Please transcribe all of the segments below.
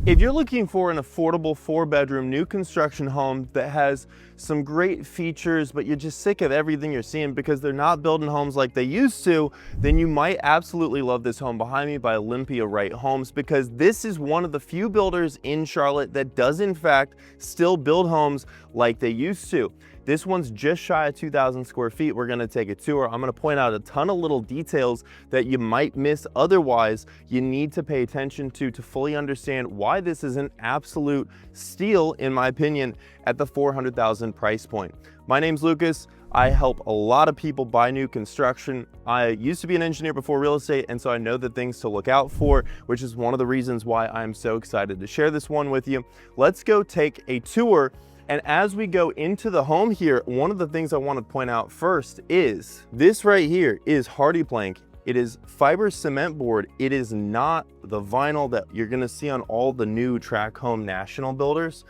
If you're looking for an affordable 4-bedroom new construction home that has some great features, but you're just sick of everything you're seeing because they're not building homes like they used to, then you might absolutely love this home behind me by Olympia Right Homes, because this is one of the few builders in Charlotte that does in fact still build homes like they used to. This one's just shy of 2,000 square feet. We're gonna take a tour. I'm gonna point out a ton of little details that you might miss otherwise. You need to pay attention to fully understand why this is an absolute steal, in my opinion, at the $400,000 price point. My name's Lucas. I help a lot of people buy new construction. I used to be an engineer before real estate, and so I know the things to look out for, which is one of the reasons why I'm so excited to share this one with you. Let's go take a tour. And as we go into the home here, one of the things I want to point out first is this right here is hardy plank. It is fiber cement board. It is not the vinyl that you're going to see on all the new track home national builders.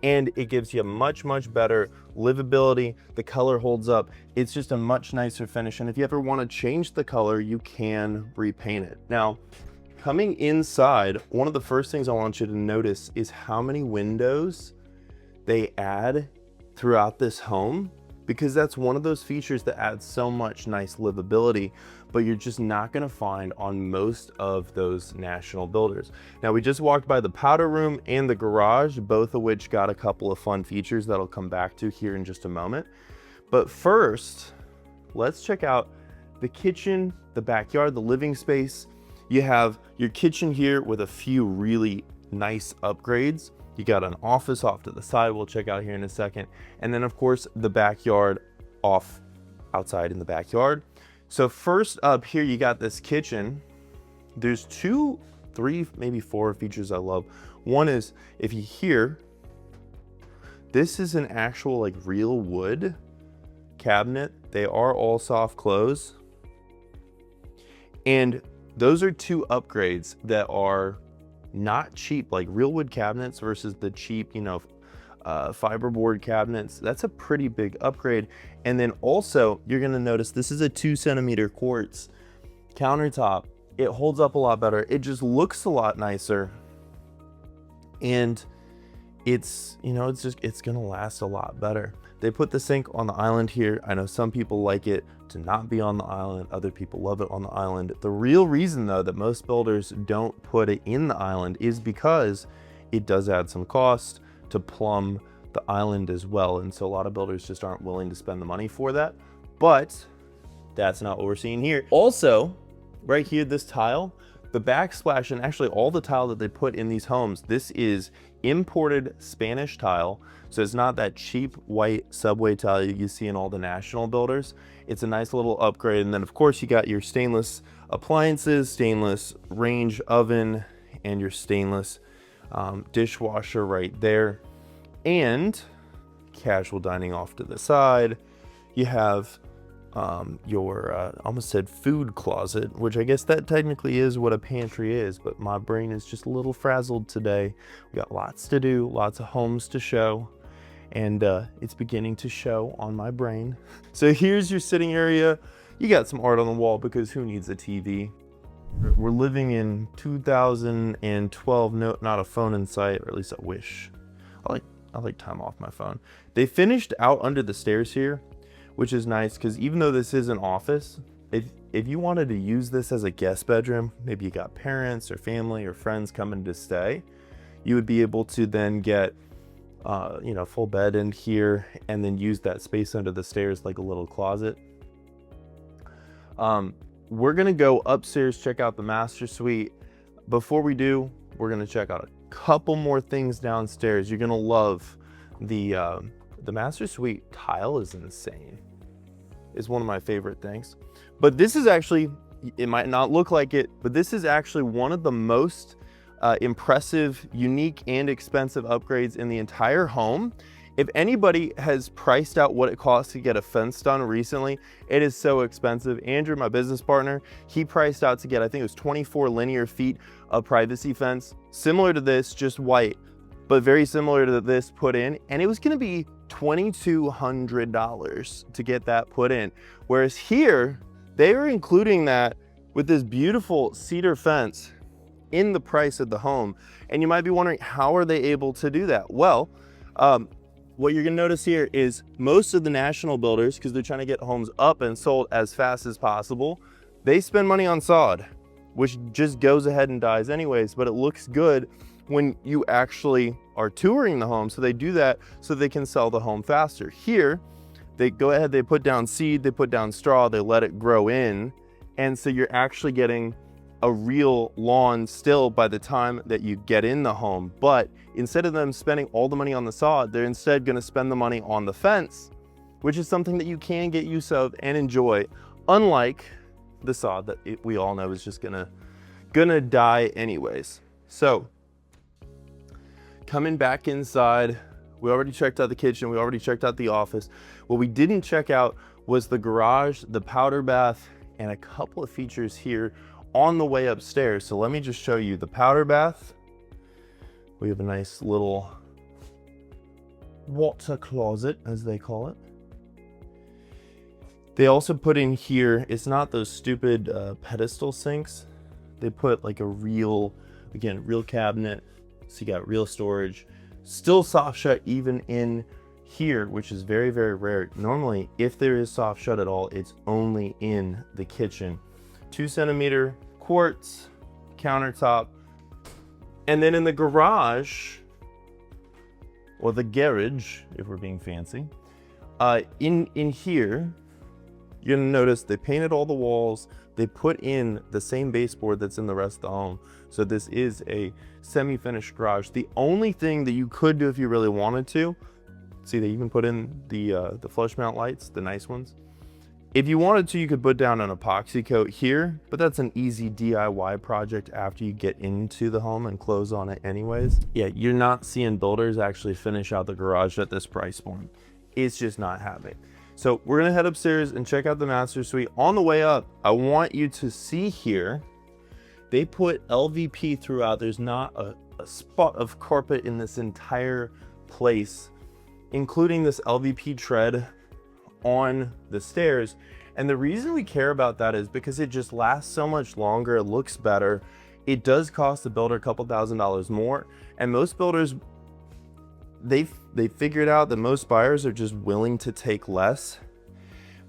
And it gives you a much better livability. The color holds up. It's just a much nicer finish. And if you ever want to change the color, you can repaint it. Now, coming inside, one of the first things I want you to notice is how many windows they add throughout this home, because that's one of those features that adds so much nice livability, but you're just not going to find on most of those national builders. Now, we just walked by the powder room and the garage, both of which got a couple of fun features that I'll come back to here in just a moment. But first, let's check out the kitchen, the backyard, the living space. You have your kitchen here with a few really nice upgrades. You got an office off to the side we'll check out here in a second. And then of course the backyard off outside in the backyard. So first up here, you got this kitchen. There's 2, 3, maybe 4 features I love. One is, if you hear, this is an actual like real wood cabinet. They are all soft close. And those are 2 upgrades that are not cheap, like real wood cabinets versus the cheap, fiberboard cabinets. That's a pretty big upgrade. And then also you're going to notice this is a 2-centimeter quartz countertop. It holds up a lot better. It just looks a lot nicer. And it's going to last a lot better. They put the sink on the island here. I know some people like it to not be on the island. Other people love it on the island. The real reason though that most builders don't put it in the island is because it does add some cost to plumb the island as well. And so a lot of builders just aren't willing to spend the money for that. But that's not what we're seeing here. Also, right here, this tile, the backsplash, and actually all the tile that they put in these homes, this is imported Spanish tile. So it's not that cheap white subway tile you see in all the national builders. It's a nice little upgrade. And then of course you got your stainless appliances, stainless range oven, and your stainless dishwasher right there. And casual dining off to the side. You have your almost said food closet, which I guess that technically is what a pantry is, but my brain is just a little frazzled today. We got lots to do, lots of homes to show, and it's beginning to show on my brain. So here's your sitting area. You got some art on the wall because who needs a TV? We're living in 2012, no, not a phone in sight, or at least I wish. I like time off my phone. They finished out under the stairs here, which is nice because even though this is an office, if you wanted to use this as a guest bedroom, maybe you got parents or family or friends coming to stay, you would be able to then get full bed in here and then use that space under the stairs like a little closet. We're gonna go upstairs, check out the master suite. Before we do, we're gonna check out a couple more things downstairs. You're gonna love the master suite tile is insane. It's one of my favorite things. But this is actually, it might not look like it, but this is actually one of the most impressive, unique, and expensive upgrades in the entire home. If anybody has priced out what it costs to get a fence done recently, it is so expensive. Andrew, my business partner, he priced out to get, I think it was 24 linear feet of privacy fence, similar to this, just white, but very similar to this put in. And it was gonna be $2,200 to get that put in. Whereas here, they are including that with this beautiful cedar fence in the price of the home. And you might be wondering, how are they able to do that? Well, what you're gonna notice here is most of the national builders, because they're trying to get homes up and sold as fast as possible, they spend money on sod, which just goes ahead and dies anyways, but it looks good when you actually are touring the home. So they do that so they can sell the home faster. Here, they go ahead, they put down seed, they put down straw, they let it grow in. And so you're actually getting a real lawn still by the time that you get in the home. But instead of them spending all the money on the sod, they're instead gonna spend the money on the fence, which is something that you can get use of and enjoy, unlike the sod that we all know is just gonna die anyways. So coming back inside, we already checked out the kitchen, we already checked out the office. What we didn't check out was the garage, the powder bath, and a couple of features here on the way upstairs. So let me just show you the powder bath. We have a nice little water closet, as they call it. They also put in here, it's not those stupid pedestal sinks. They put like a real, again, real cabinet. So you got real storage, still soft shut even in here, which is very, very rare. Normally, if there is soft shut at all, it's only in the kitchen. 2-centimeter quartz countertop. And then in the garage, or the garage, if we're being fancy, in here, you're gonna notice they painted all the walls. They put in the same baseboard that's in the rest of the home. So this is a semi-finished garage. The only thing that you could do if you really wanted to, see they even put in the flush mount lights, the nice ones. If you wanted to, you could put down an epoxy coat here, but that's an easy DIY project after you get into the home and close on it anyways. Yeah, you're not seeing builders actually finish out the garage at this price point. It's just not happening. So we're gonna head upstairs and check out the master suite. On the way up, I want you to see here, they put LVP throughout. There's not a spot of carpet in this entire place, including this LVP tread on the stairs. And the reason we care about that is because it just lasts so much longer, it looks better. It does cost the builder a couple $1,000s more. And most builders, they figured out that most buyers are just willing to take less,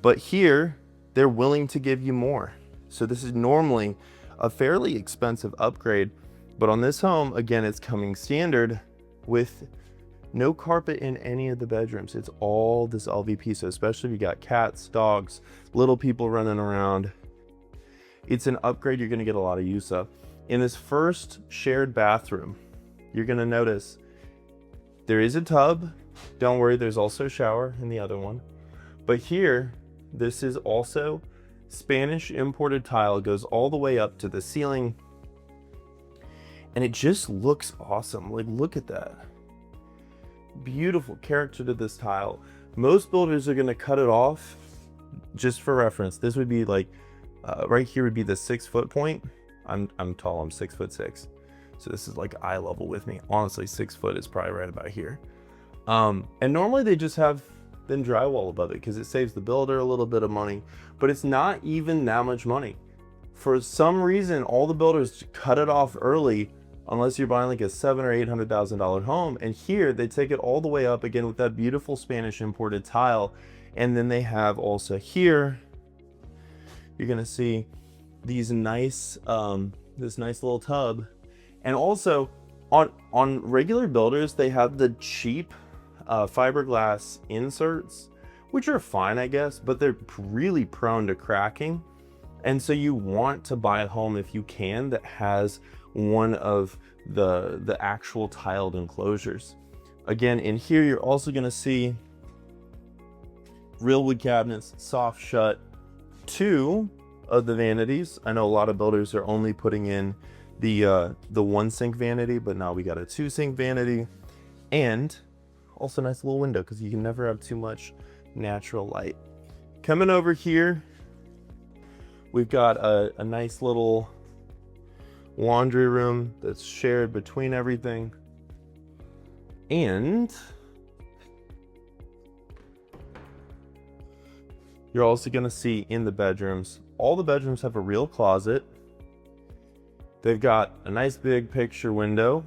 but here they're willing to give you more. So this is normally a fairly expensive upgrade, but on this home, again, it's coming standard with no carpet in any of the bedrooms. It's all this LVP. So especially if you got cats, dogs, little people running around, it's an upgrade you're gonna get a lot of use of. In this first shared bathroom, you're gonna notice there is a tub. Don't worry, there's also a shower in the other one. But here, this is also Spanish imported tile, goes all the way up to the ceiling. And it just looks awesome. Like, look at that. Beautiful character to this tile. Most builders are gonna cut it off. Just for reference, this would be like, right here would be the 6 foot point. I'm tall, I'm 6'6". So this is like eye level with me. Honestly, 6 foot is probably right about here. And normally they just have then drywall above it because it saves the builder a little bit of money, but it's not even that much money. For some reason, all the builders cut it off early, unless you're buying like a $700,000 or $800,000 home. And here they take it all the way up again with that beautiful Spanish imported tile. And then they have also here, you're gonna see these nice, this nice little tub. And also on regular builders, they have the cheap fiberglass inserts, which are fine, I guess, but they're really prone to cracking. And so you want to buy a home if you can that has one of the actual tiled enclosures. Again, in here, you're also gonna see real wood cabinets, soft shut, 2 of the vanities. I know a lot of builders are only putting in the 1 sink vanity, but now we got a 2 sink vanity, and also a nice little window because you can never have too much natural light. Coming over here, we've got a nice little laundry room that's shared between everything. And you're also gonna see in the bedrooms, all the bedrooms have a real closet. They've got a nice big picture window,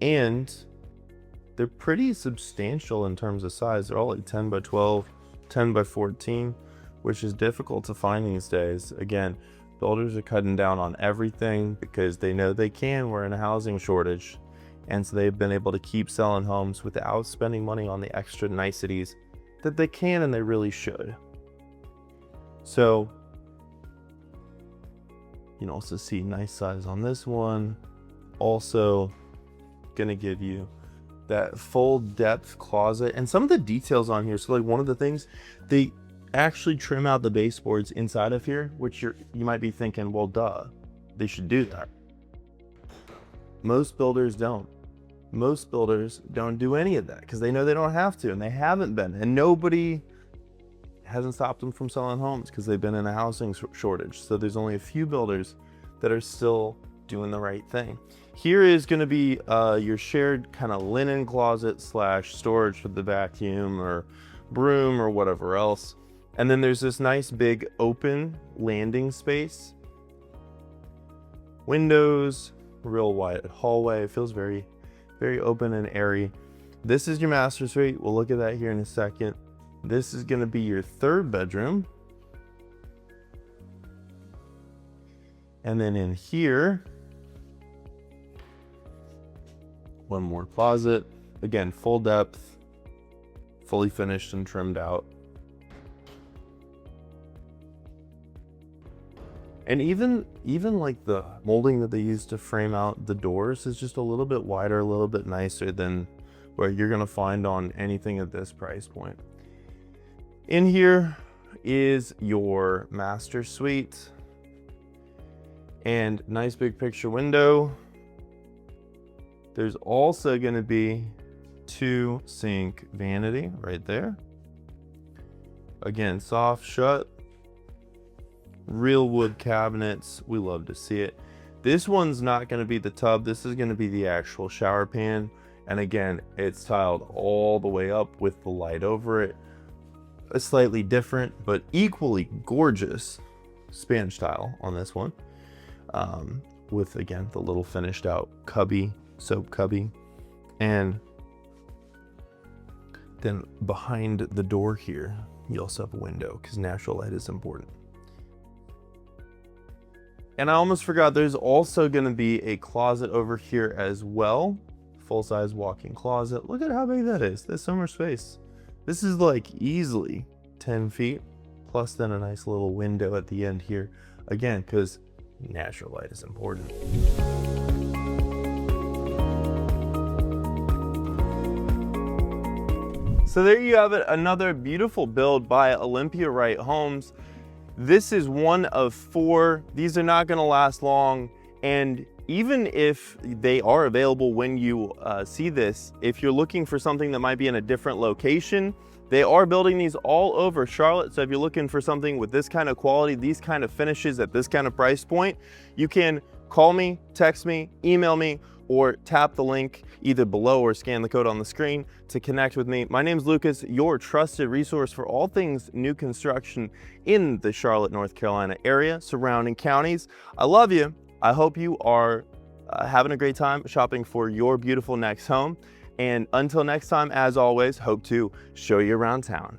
and they're pretty substantial in terms of size. They're all like 10 by 12, 10 by 14, which is difficult to find these days. Again, builders are cutting down on everything because they know they can. We're in a housing shortage. And so they've been able to keep selling homes without spending money on the extra niceties that they can and they really should. So you can also see nice size on this one. Also gonna give you that full depth closet and some of the details on here. So like one of the things, they actually trim out the baseboards inside of here, which you might be thinking, well, duh, they should do that. Most builders don't. Most builders don't do any of that because they know they don't have to, and they haven't been, and nobody hasn't stopped them from selling homes because they've been in a housing shortage. So there's only a few builders that are still doing the right thing. Here is going to be your shared kind of linen closet / storage for the vacuum or broom or whatever else. And then there's this nice big open landing space. Windows, real wide hallway. It feels very, very open and airy. This is your master suite. We'll look at that here in a second. This is going to be your third bedroom. And then in here, one more closet. Again, full depth, fully finished and trimmed out. And even like the molding that they use to frame out the doors is just a little bit wider, a little bit nicer than what you're gonna find on anything at this price point. In here is your master suite and nice big picture window. There's also gonna be 2 sink vanity right there. Again, soft shut. Real wood cabinets, we love to see it. This one's not going to be the tub, this is going to be the actual shower pan. And again, it's tiled all the way up with the light over it. A slightly different, but equally gorgeous Spanish tile on this one. With, again, the little finished out cubby, soap cubby. And then behind the door here, you also have a window because natural light is important. And I almost forgot, there's also going to be a closet over here as well. Full-size walk-in closet. Look at how big that is. There's so much space. This is like easily 10 feet. Plus then a nice little window at the end here. Again, because natural light is important. So there you have it. Another beautiful build by Olympia Wright Homes. This is one of 4. These are not going to last long, and even if they are available when you see this, if you're looking for something that might be in a different location, they are building these all over Charlotte. So if you're looking for something with this kind of quality, these kind of finishes at this kind of price point, you can call me, text me, email me, or tap the link either below or scan the code on the screen to connect with me. My name's Lucas, your trusted resource for all things new construction in the Charlotte, North Carolina area, surrounding counties. I love you. I hope you are having a great time shopping for your beautiful next home. And until next time, as always, hope to show you around town.